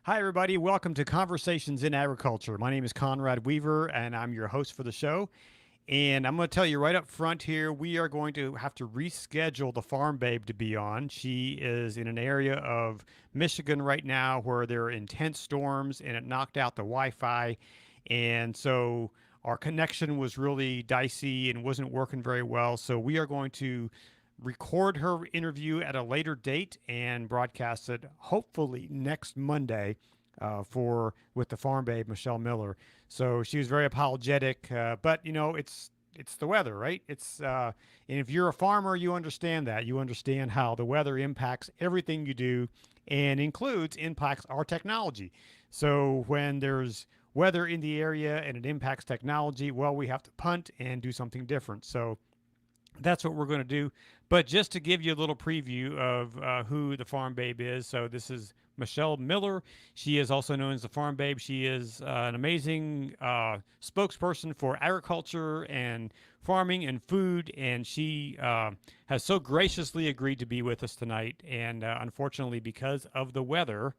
Hi, everybody. Welcome to Conversations in Agriculture. My name is Conrad Weaver, and I'm your host for the show. And I'm going to tell you right up front here, we are going to have to reschedule the Farm Babe to be on. She is in an area of Michigan right now where there are intense storms, and it knocked out the Wi Fi. And so our connection was really dicey and wasn't working very well. So we are going to record her interview at a later date and broadcast it hopefully next Monday for with the Farm Babe Michelle Miller. So she was very apologetic, but it's the weather, right? And if you're a farmer, you understand that. You understand how the weather impacts everything you do, and impacts our technology. So when there's weather in the area and it impacts technology, well, we have to punt and do something different. So that's what we're going to do. But just to give you a little preview of who the Farm Babe is, so this is Michelle Miller. She is also known as the Farm Babe. She is an amazing spokesperson for agriculture and farming and food, and she has so graciously agreed to be with us tonight. And unfortunately, because of the weather,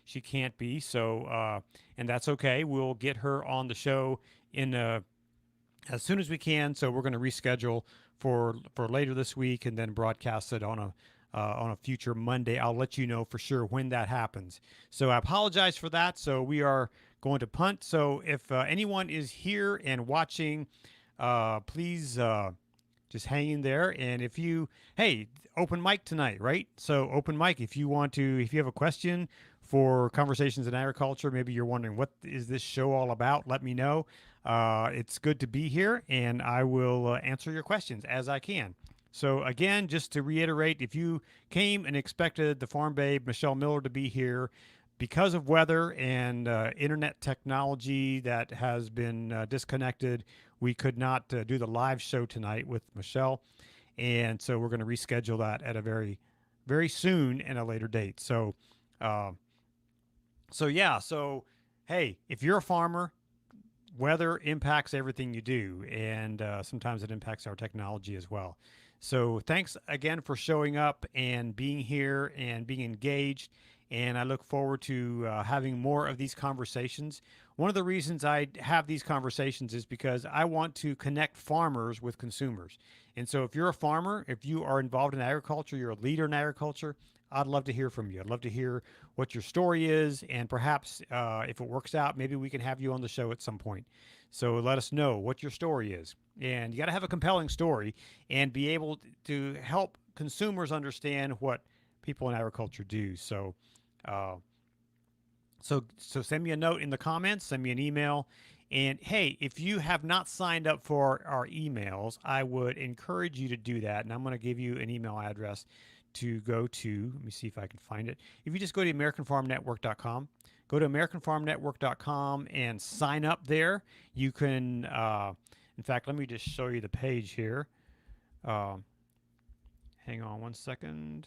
she can't be. And that's okay. We'll get her on the show in as soon as we can. So we're going to reschedule for later this week and then broadcast it on a future Monday. I'll let you know for sure when that happens. So I apologize for that. So we are going to punt. So if anyone is here and watching, please just hang in there. And hey, open mic tonight, right? So open mic. If you have a question for Conversations in Agriculture, maybe you're wondering what is this show all about, let me know. It's good to be here, and I will answer your questions as I can. So again, just to reiterate, if you came and expected the Farm Babe Michelle Miller to be here, because of weather and internet technology that has been disconnected, we could not do the live show tonight with Michelle, and so we're going to reschedule that at a very soon and a later date. Uh, so hey, if you're a farmer, weather impacts everything you do, and sometimes it impacts our technology as well. So thanks again for showing up and being here and being engaged. And I look forward to having more of these conversations. One of the reasons I have these conversations is because I want to connect farmers with consumers. And so if you're a farmer, if you are involved in agriculture, you're a leader in agriculture, I'd love to hear from you. I'd love to hear what your story is, and perhaps if it works out, maybe we can have you on the show at some point. So let us know what your story is. And you got to have a compelling story and be able to help consumers understand what people in agriculture do. Uh, so send me a note in the comments, send me an email. And hey, if you have not signed up for our emails, I would encourage you to do that. And I'm going to give you an email address to go to. Let me see if I can find it. If you just go to AmericanFarmNetwork.com, go to AmericanFarmNetwork.com and sign up there. You can, in fact, let me just show you the page here. Uh, Hang on one second.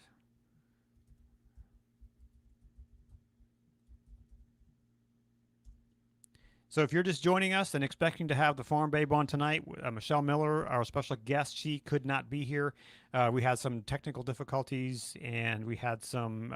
So if you're just joining us and expecting to have the Farm Babe on tonight, Michelle Miller, our special guest, she could not be here. We had some technical difficulties, and we had some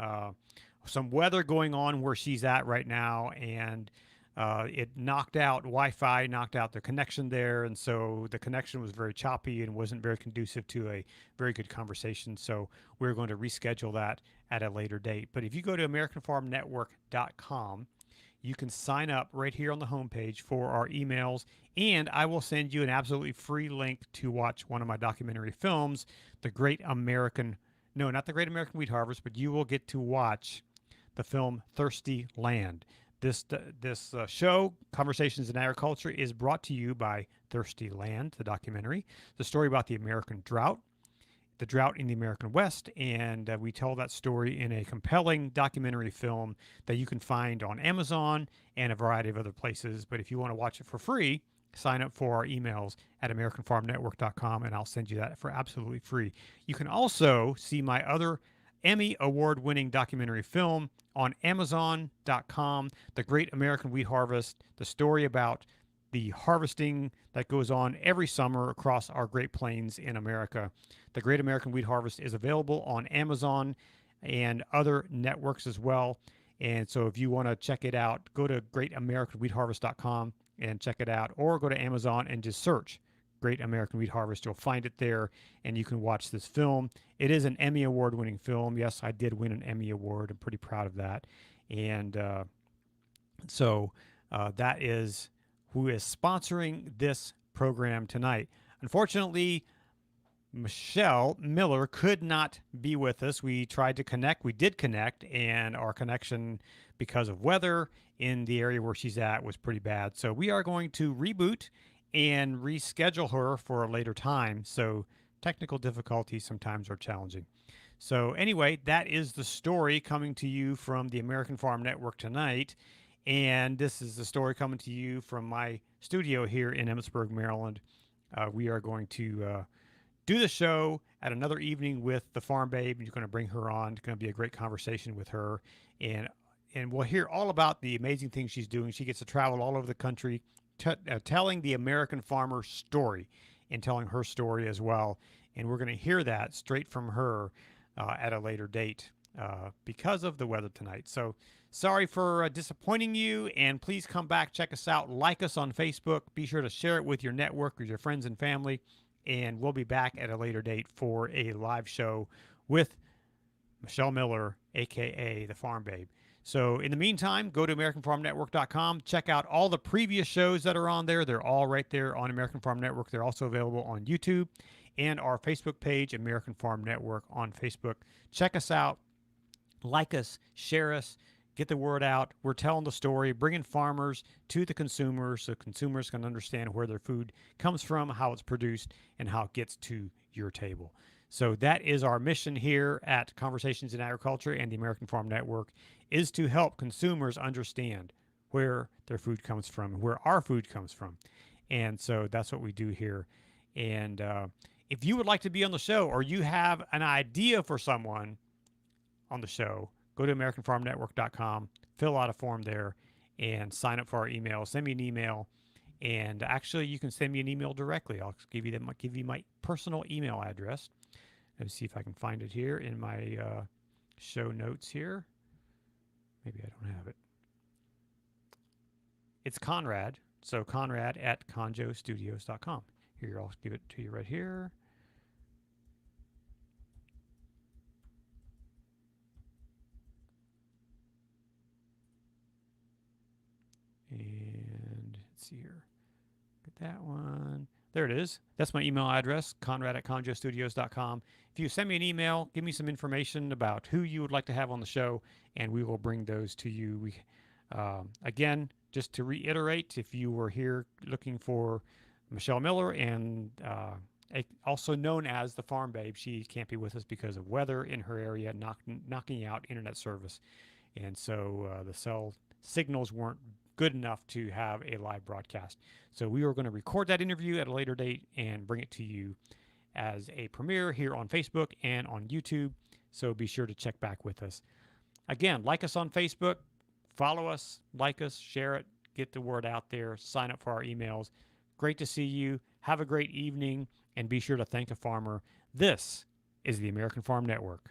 weather going on where she's at right now, and it knocked out Wi-Fi, knocked out the connection there, and so the connection was very choppy and wasn't very conducive to a very good conversation. So we're going to reschedule that at a later date. But if you go to AmericanFarmNetwork.com, you can sign up right here on the homepage for our emails, and I will send you an absolutely free link to watch one of my documentary films, The Great American, no, not The Great American Wheat Harvest, but you will get to watch the film Thirsty Land. This show, Conversations in Agriculture, is brought to you by Thirsty Land, the documentary, the story about the American drought, the drought in the American West, and we tell that story in a compelling documentary film that you can find on Amazon and a variety of other places. But if you want to watch it for free, sign up for our emails at AmericanFarmNetwork.com, and I'll send you that for absolutely free. You can also see my other Emmy award-winning documentary film on Amazon.com, The Great American Wheat Harvest, the story about the harvesting that goes on every summer across our Great Plains in America. The Great American Wheat Harvest is available on Amazon and other networks as well. And so if you want to check it out, go to greatamericanwheatharvest.com and check it out, or go to Amazon and just search Great American Wheat Harvest. You'll find it there, and you can watch this film. It is an Emmy Award winning film. Yes, I did win an Emmy Award. I'm pretty proud of that. And that is who is sponsoring this program tonight. Unfortunately, Michelle Miller could not be with us. We tried to connect. We did connect, and our connection, because of weather in the area where she's at, was pretty bad. So we are going to reboot and reschedule her for a later time. So technical difficulties sometimes are challenging. So, anyway, that is the story coming to you from the American Farm Network tonight. And this is the story coming to you from my studio here in Emmitsburg, Maryland. We are going to do the show at another evening with the Farm Babe. You're going to bring her on. It's going to be a great conversation with her. And we'll hear all about the amazing things she's doing. She gets to travel all over the country, telling the American farmer story and telling her story as well. And we're going to hear that straight from her at a later date because of the weather tonight. So sorry for disappointing you, and please come back, check us out, like us on Facebook. Be sure to share it with your network, with your friends and family, and we'll be back at a later date for a live show with Michelle Miller, aka the Farm Babe. So in the meantime, go to AmericanFarmNetwork.com. Check out all the previous shows that are on there. They're all right there on American Farm Network. They're also available on YouTube and our Facebook page, American Farm Network on Facebook. Check us out, like us, share us, get the word out. We're telling the story, bringing farmers to the consumers so consumers can understand where their food comes from, how it's produced, and how it gets to your table. So that is our mission here at Conversations in Agriculture and the American Farm Network, is to help consumers understand where their food comes from, where our food comes from. And so that's what we do here. And if you would like to be on the show, or you have an idea for someone on the show, go to AmericanFarmNetwork.com, fill out a form there, and sign up for our email. Send me an email. And actually, you can send me an email directly. I'll give you my personal email address. Let me see if I can find it here in my show notes here. Maybe I don't have it. It's Conrad. So Conrad at conjostudios.com. Here, I'll give it to you right here. And let's see here. Get that one. There it is. That's my email address, Conrad at conjostudios.com. If you send me an email, give me some information about who you would like to have on the show, and we will bring those to you. Again, just to reiterate, if you were here looking for Michelle Miller, and also known as the Farm Babe, she can't be with us because of weather in her area, knocking out internet service. And so the cell signals weren't good enough to have a live broadcast. So we are going to record that interview at a later date and bring it to you as a premiere here on Facebook and on YouTube. So be sure to check back with us. Again, like us on Facebook, follow us, like us, share it, get the word out there, sign up for our emails. Great to see you. Have a great evening, and be sure to thank a farmer. This is the American Farm Network.